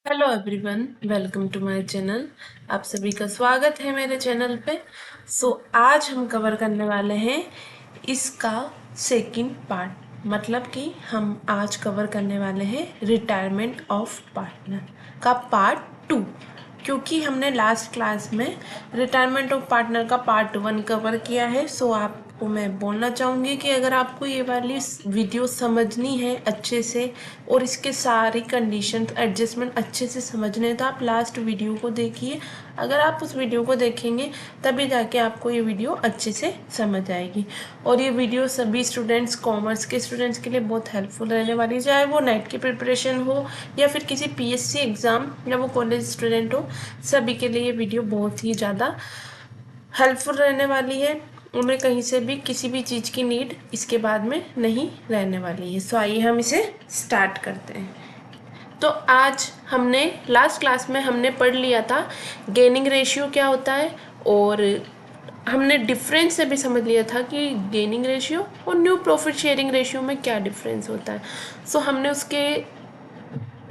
Hello everyone, welcome to my channel. आप सभी का स्वागत है मेरे चैनल पे। आज हम कवर करने वाले हैं इसका सेकंड पार्ट, मतलब कि हम आज कवर करने वाले हैं रिटायरमेंट ऑफ पार्टनर का पार्ट 2। क्योंकि हमने लास्ट क्लास में रिटायरमेंट ऑफ पार्टनर का पार्ट 1 कवर किया है। आपको मैं बोलना चाहूँगी कि अगर आपको ये वाली वीडियो समझनी है अच्छे से और इसके सारी कंडीशंस एडजस्टमेंट अच्छे से समझने हैं तो आप लास्ट वीडियो को देखिए। अगर आप उस वीडियो को देखेंगे तभी जाके आपको ये वीडियो अच्छे से समझ आएगी। और ये वीडियो सभी स्टूडेंट्स, कॉमर्स के स्टूडेंट्स के लिए बहुत हेल्पफुल रहने वाली है, चाहे वो नेट की प्रिपरेशन हो या फिर किसी पीएससी एग्ज़ाम या वो कॉलेज स्टूडेंट हो, सभी के लिए ये वीडियो बहुत ही ज़्यादा हेल्पफुल रहने वाली है। उन्हें कहीं से भी किसी भी चीज़ की नीड इसके बाद में नहीं रहने वाली है। आइए हम इसे स्टार्ट करते हैं। तो आज हमने लास्ट क्लास में हमने पढ़ लिया था गेनिंग रेशियो क्या होता है, और हमने डिफरेंस से भी समझ लिया था कि गेनिंग रेशियो और न्यू प्रॉफिट शेयरिंग रेशियो में क्या डिफरेंस होता है। हमने उसके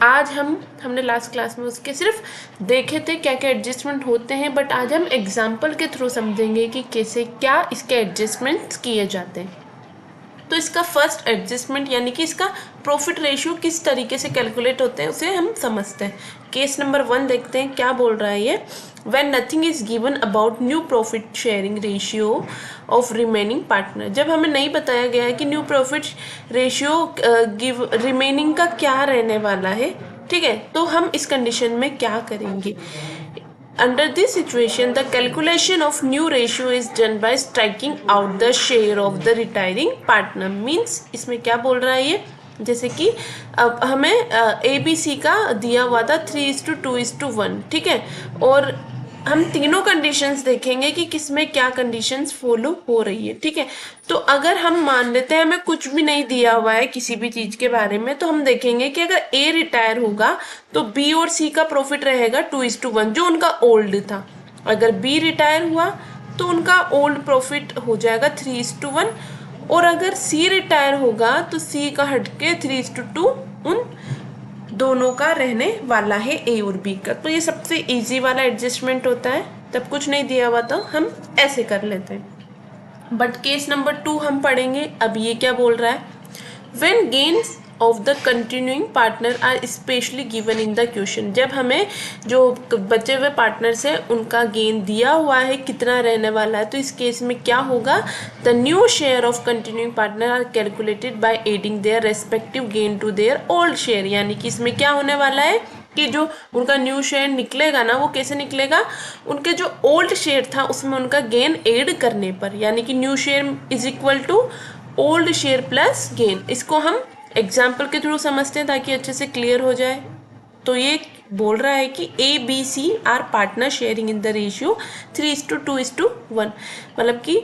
आज हमने लास्ट क्लास में उसके सिर्फ देखे थे क्या क्या एडजस्टमेंट होते हैं, बट आज हम एग्जाम्पल के थ्रू समझेंगे कि कैसे क्या इसके एडजस्टमेंट्स किए जाते हैं। तो इसका फर्स्ट एडजस्टमेंट यानी कि इसका प्रॉफिट रेशियो किस तरीके से कैलकुलेट होते हैं उसे हम समझते हैं। केस नंबर 1 देखते हैं क्या बोल रहा है ये। When nothing is given about new profit sharing ratio of remaining partner, जब हमें नहीं बताया गया है कि new profit ratio give remaining का क्या रहने वाला है, ठीक है, तो हम इस कंडीशन में क्या करेंगे। Under this situation, the calculation of new ratio is done by striking out the share of the retiring partner. Means इसमें क्या बोल रहा है ये, जैसे कि अब हमें ए बी सी का दिया हुआ था 3:2:1, ठीक है, और हम तीनों कंडीशंस देखेंगे कि किसमें क्या कंडीशंस फॉलो हो रही है, ठीक है। तो अगर हम मान लेते हैं हमें कुछ भी नहीं दिया हुआ है किसी भी चीज के बारे में, तो हम देखेंगे कि अगर ए रिटायर होगा तो बी और सी का प्रॉफिट रहेगा 2:1, जो उनका ओल्ड था। अगर बी रिटायर हुआ तो उनका ओल्ड प्रॉफिट हो जाएगा 3:1, और अगर सी रिटायर होगा तो सी का हटके 3:2 उन दोनों का रहने वाला है, ए और बी का। तो ये सबसे इजी वाला एडजस्टमेंट होता है, तब कुछ नहीं दिया हुआ तो हम ऐसे कर लेते हैं। बट केस नंबर 2 हम पढ़ेंगे। अब ये क्या बोल रहा है, when gains of the continuing partner are specially given in the question, जब हमें जो बचे हुए पार्टनर्स है उनका गेन दिया हुआ है कितना रहने वाला है, तो इस केस में क्या होगा, the new share of continuing partner are calculated by adding their respective gain to their old share. यानी कि इसमें क्या होने वाला है कि जो उनका न्यू शेयर निकलेगा ना, वो कैसे निकलेगा, उनके जो ओल्ड शेयर था उसमें उनका गेन ऐड करने पर, यानी कि new share is equal to old share plus gain. इसको हम एग्जाम्पल के थ्रू समझते हैं ताकि अच्छे से क्लियर हो जाए। तो ये बोल रहा है कि A B C are partner sharing in the ratio 3:2:1, मतलब कि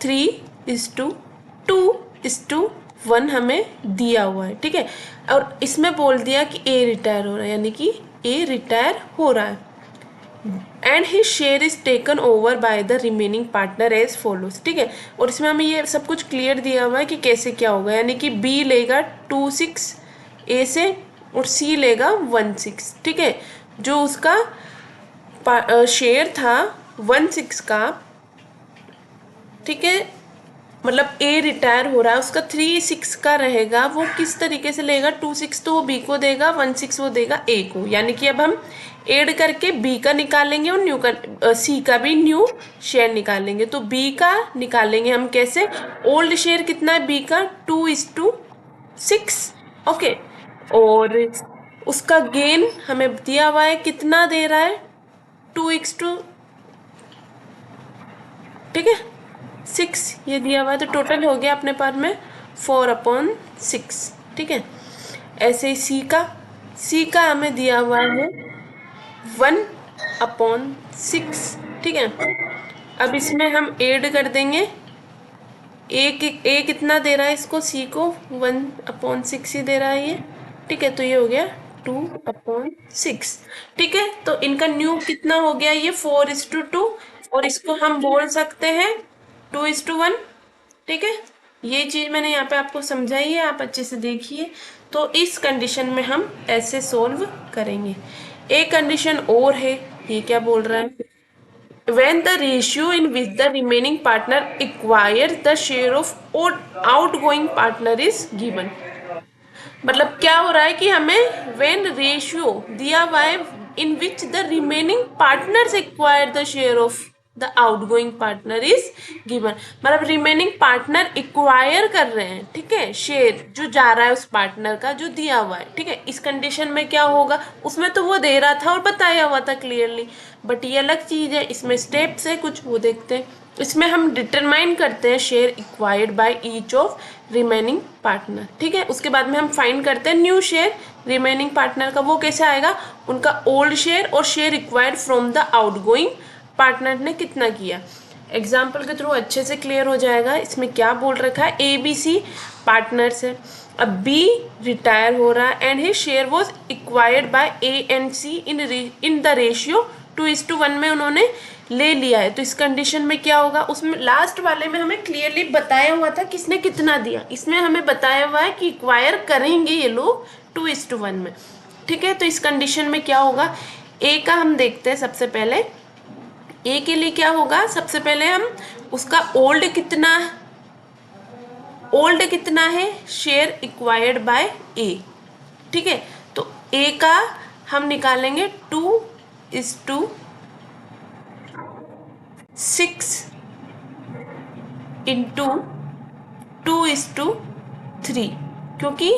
3:2:1 हमें दिया हुआ है, ठीक है। और इसमें बोल दिया कि ए रिटायर हो रहा है, यानी कि ए रिटायर हो रहा है and his share is taken over by the remaining partner as follows, ठीक है। और इसमें हमें ये सब कुछ क्लियर दिया हुआ है कि कैसे क्या होगा, यानी कि बी लेगा 2:6 ए से और सी लेगा 1:6, ठीक है। जो उसका शेयर था 1:6 का, ठीक है, मतलब ए रिटायर हो रहा है, उसका 3:6 का रहेगा, वो किस तरीके से लेगा, 2:6 तो वो बी को देगा, 1:6 वो देगा ए को। यानी कि अब हम ऐड करके बी का निकालेंगे और न्यू का सी का भी न्यू शेयर निकालेंगे। तो बी का निकालेंगे हम कैसे, ओल्ड शेयर कितना है बी का, 2:6, ओके। और उसका गेन हमें दिया हुआ है, कितना दे रहा है, 2:2, ठीक है, 6 ये दिया हुआ है। तो टोटल हो गया अपने पास में 4/6, ठीक है। ऐसे ही सी का हमें दिया हुआ है 1/6, ठीक है। अब इसमें हम ऐड कर देंगे, ए कितना दे रहा है इसको, सी को 1/6 ही दे रहा है ये, ठीक है। तो ये हो गया 2/6, ठीक है। तो इनका न्यू कितना हो गया, ये 4:2, और इसको हम बोल सकते हैं 2:1, ठीक है। ये चीज मैंने यहाँ पे आपको समझाई है, आप अच्छे से देखिए। तो इस कंडीशन में हम ऐसे सोल्व करेंगे। एक कंडीशन और है, ये क्या बोल रहा है, when the ratio in which the remaining partner acquires the share of outgoing partner is given। मतलब क्या हो रहा है कि हमें when रेशियो दिया हुआ है in which the remaining partners acquire the share of the outgoing partner is given, मतलब रिमेनिंग पार्टनर एक्वायर कर रहे हैं, ठीक है, शेयर जो जा रहा है उस पार्टनर का जो दिया हुआ है, ठीक है। इस कंडीशन में क्या होगा, उसमें तो वो दे रहा था और बताया हुआ था क्लियरली, बट ये अलग चीज है, इसमें स्टेप्स है कुछ, वो देखते हैं। इसमें हम डिटरमाइन करते हैं share acquired by each of remaining partner, ठीक है। उसके बाद में हम फाइंड करते हैं न्यू शेयर रिमेनिंग पार्टनर का, वो कैसे आएगा, उनका ओल्ड शेयर और share required from the outgoing partner ने कितना किया। एग्जाम्पल के थ्रू अच्छे से क्लियर हो जाएगा। इसमें क्या बोल रखा है, ए बी सी पार्टनर्स है, अब बी रिटायर हो रहा है and his share was acquired by A and C in the ratio 2:1 में उन्होंने ले लिया है। तो इस कंडीशन में क्या होगा, उसमें लास्ट वाले में हमें क्लियरली बताया हुआ था किसने कितना दिया, इसमें हमें बताया हुआ है कि एक्वायर करेंगे ये लोग 2:1 में, ठीक है। तो इस कंडीशन में क्या होगा, ए का हम देखते हैं सबसे पहले। ए के लिए क्या होगा, सबसे पहले हम उसका ओल्ड कितना है, शेयर एक्वायर्ड बाय ए, ठीक है। तो ए का हम निकालेंगे 2:6 इंटू 2:3, क्योंकि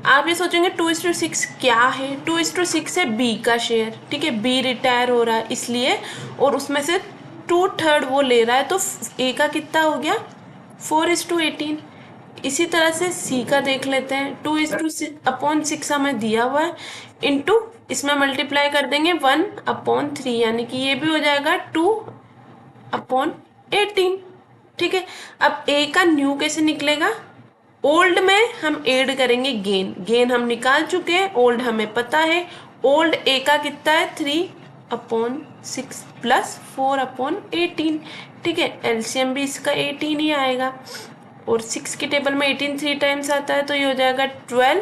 आप ये सोचेंगे 2:6 क्या है, 2:6 है बी का शेयर, ठीक है, बी रिटायर हो रहा है इसलिए, और उसमें से 2/3 वो ले रहा है, तो ए का कितना हो गया 4:18। इसी तरह से सी का देख लेते हैं, 2:6 हमें दिया हुआ है, इंटू इसमें मल्टीप्लाई कर देंगे 1/3, यानी कि ये भी हो जाएगा 2/18, ठीक है। अब ए का न्यू कैसे निकलेगा, ओल्ड में हम ऐड करेंगे गेन हम निकाल चुके हैं, ओल्ड हमें पता है, ओल्ड ए का कितना है 3/6 प्लस 4/18, ठीक है। एलसीएम भी इसका 18 ही आएगा, और 6 की टेबल में 18 3 टाइम्स आता है, तो ये हो जाएगा 12,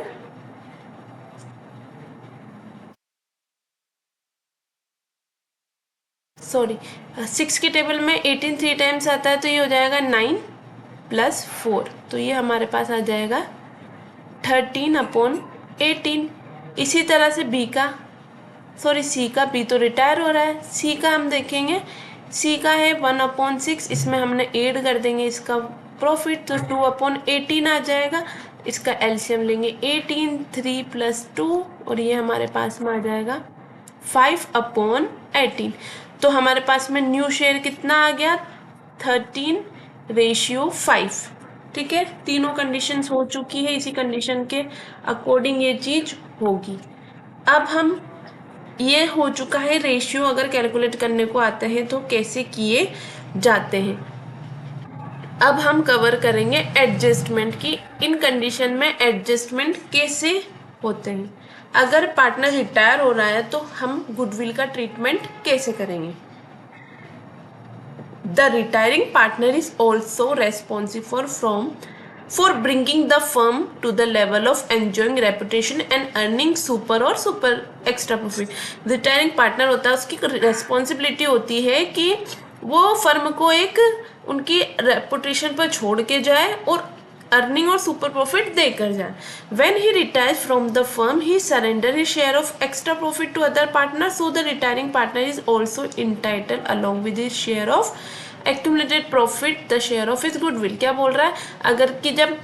सॉरी 6 की टेबल में 18 3 टाइम्स आता है, तो ये हो जाएगा 9 + 4, तो ये हमारे पास आ जाएगा 13/18। इसी तरह से सी का, बी तो रिटायर हो रहा है, सी का हम देखेंगे, सी का है 1/6, इसमें हमने ऐड कर देंगे इसका प्रॉफिट, तो 2/18 आ जाएगा। इसका एलसीएम लेंगे 18, 3 + 2, और ये हमारे पास में आ जाएगा 5/18। तो हमारे पास में न्यू शेयर कितना आ गया 13:5, ठीक है। तीनों कंडीशंस हो चुकी है, इसी कंडीशन के अकॉर्डिंग ये चीज होगी। अब हम, ये हो चुका है रेशियो, अगर कैलकुलेट करने को आता है तो कैसे किए जाते हैं। अब हम कवर करेंगे एडजस्टमेंट की, इन कंडीशन में एडजस्टमेंट कैसे होते हैं। अगर पार्टनर रिटायर हो रहा है तो हम गुडविल का ट्रीटमेंट कैसे करेंगे। The retiring partner is also responsible for bringing the firm to the level of enjoying reputation and earning super और super extra profit। Retiring partner होता है, उसकी रेस्पॉन्सिबिलिटी होती है कि वो फर्म को एक उनकी रेपुटेशन पर छोड़ के जाए और अर्निंग और सुपर प्रॉफिट देकर जाए। When he retires from the firm, he surrender his share of extra profit to other partners, so the retiring partner is also entitled along with his share of accumulated profit the share of his goodwill। क्या बोल रहा है, अगर कि जब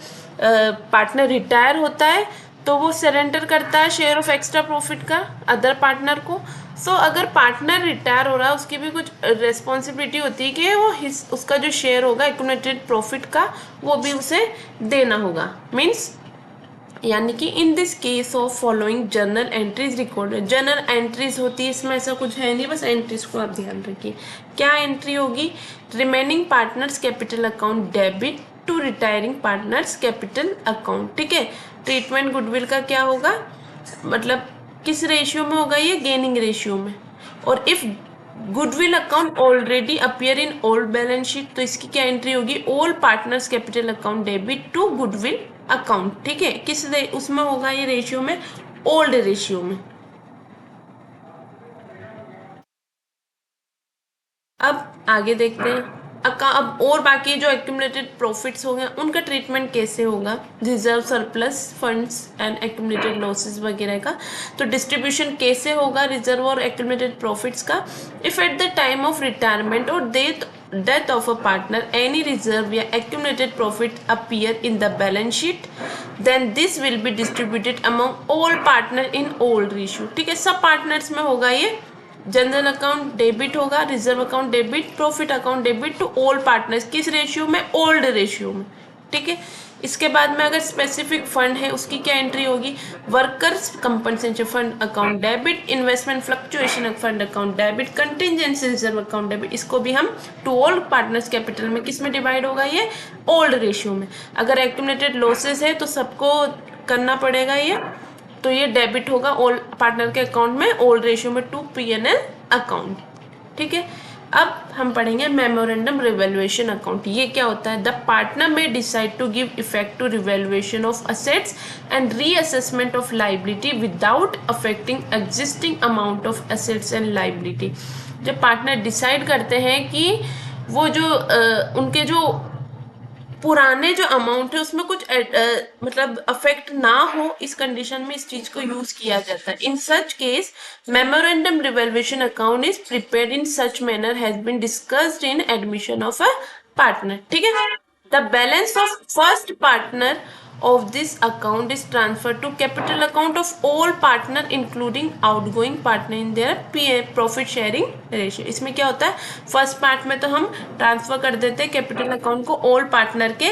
partner retire होता है तो वो सरेंडर करता है शेयर ऑफ एक्स्ट्रा प्रॉफिट का अदर पार्टनर को। सो अगर पार्टनर रिटायर हो रहा है उसकी भी कुछ रिस्पॉन्सिबिलिटी होती है कि वो उसका जो शेयर होगा एक्यूमुलेटेड प्रॉफिट का वो भी उसे देना होगा। मीन्स यानी कि in this case of following journal entries recorded, journal entries होती है, इसमें ऐसा कुछ है नहीं, बस एंट्रीज को आप ध्यान रखिए। क्या एंट्री होगी, remaining partners capital account debit to retiring partners capital account, ठीक है। ट्रीटमेंट गुडविल का क्या होगा, मतलब किस रेशियो में होगा, ये गेनिंग रेशियो में। और if goodwill account already appear in old balance sheet, तो इसकी क्या एंट्री होगी, all partners capital account debit to goodwill account. ठीक है, उसमें होगा ये रेशियो में, ओल्ड रेशियो में। अब आगे देखते हैं अब और बाकी जो एक्यूमुलेटेड प्रॉफिट्स हो गए उनका ट्रीटमेंट कैसे होगा, reserve surplus funds and accumulated losses वगैरह का। तो डिस्ट्रीब्यूशन कैसे होगा रिजर्व और एक्यूमुलेटेड प्रॉफिट्स का, if at the time of retirement और death of a partner any reserve या accumulated profit appear in the balance sheet, then this will be distributed among all partner in old ratio। ठीक है, सब partners में होगा ये। General account debit होगा, reserve account debit, profit account debit to all partners. किस ratio में, old ratio में। ठीक है, इसके बाद में अगर स्पेसिफिक फंड है उसकी क्या एंट्री होगी, workers compensation fund account debit, investment fluctuation fund account debit, contingency reserve account debit. इसको भी हम टू ऑल पार्टनर्स कैपिटल में किस में डिवाइड होगा, ये ओल्ड रेशियो में। अगर एक्यूमुलेटेड लॉसेस है तो सबको करना पड़ेगा ये, तो ये डेबिट होगा ऑल पार्टनर के अकाउंट में, ओल्ड रेशियो में, टू पीएनएल अकाउंट। ठीक है, अब हम पढ़ेंगे मेमोरेंडम रिवैल्यूएशन अकाउंट। ये क्या होता है, the partner may decide to give effect to revaluation of assets and reassessment of liability without affecting existing amount of assets and liability. जब पार्टनर डिसाइड करते हैं कि वो जो उनके जो पुराने जो अमाउंट है उसमें कुछ मतलब अफेक्ट ना हो, इस कंडीशन में इस चीज को यूज किया जाता है। In such case memorandum revaluation account is prepared in such manner has been discussed in admission of a partner. ठीक है, the balance of first partner of this account is transferred to capital account of all partner including outgoing partner in their profit sharing ratio। इसमें क्या होता है, first part में तो हम transfer कर देते हैं कैपिटल अकाउंट को ऑल पार्टनर के,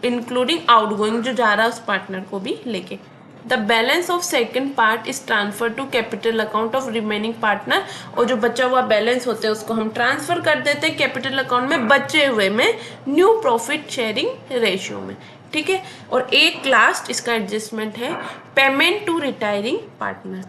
इंक्लूडिंग आउटगोइंग जो जा रहा है उस पार्टनर को भी लेके। The balance of second part is transfer to capital account of remaining partner, और जो बचा हुआ बैलेंस होते हैं उसको हम ट्रांसफर कर देते हैं कैपिटल अकाउंट में बचे हुए में, न्यू प्रॉफिट शेयरिंग रेशियो में। ठीक है, और एक लास्ट इसका एडजस्टमेंट है, payment to retiring partner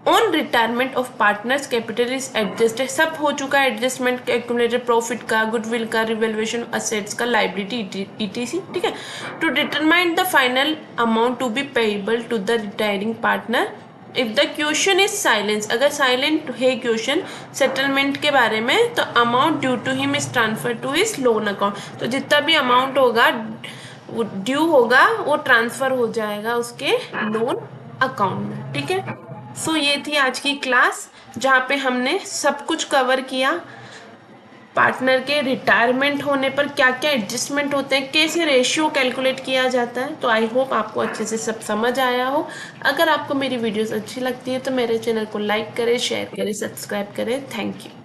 on retirement of partners capital is adjusted. सब हो चुका है एडजस्टमेंट, एक्यूमुलेटेड प्रॉफिट का, गुडविल का, रिवैल्यूएशन असेट्स का, लाइबिलिटी ईटीसी। ठीक है, to determine the final amount to be payable to the retiring partner if the question is silence. अगर साइलेंट है क्वेश्चन सेटलमेंट के बारे में, तो amount due to him is transfer to his loan account. तो जितना भी अमाउंट होगा वो ड्यू होगा वो ट्रांसफर हो जाएगा उसके लोन अकाउंट में। ठीक है, सो ये थी आज की क्लास जहाँ पे हमने सब कुछ कवर किया। पार्टनर के रिटायरमेंट होने पर क्या क्या एडजस्टमेंट होते हैं, कैसे रेशियो कैलकुलेट किया जाता है। तो आई होप आपको अच्छे से सब समझ आया हो। अगर आपको मेरी वीडियोस अच्छी लगती है तो मेरे चैनल को लाइक करें, शेयर करें, सब्सक्राइब करें। Thank you.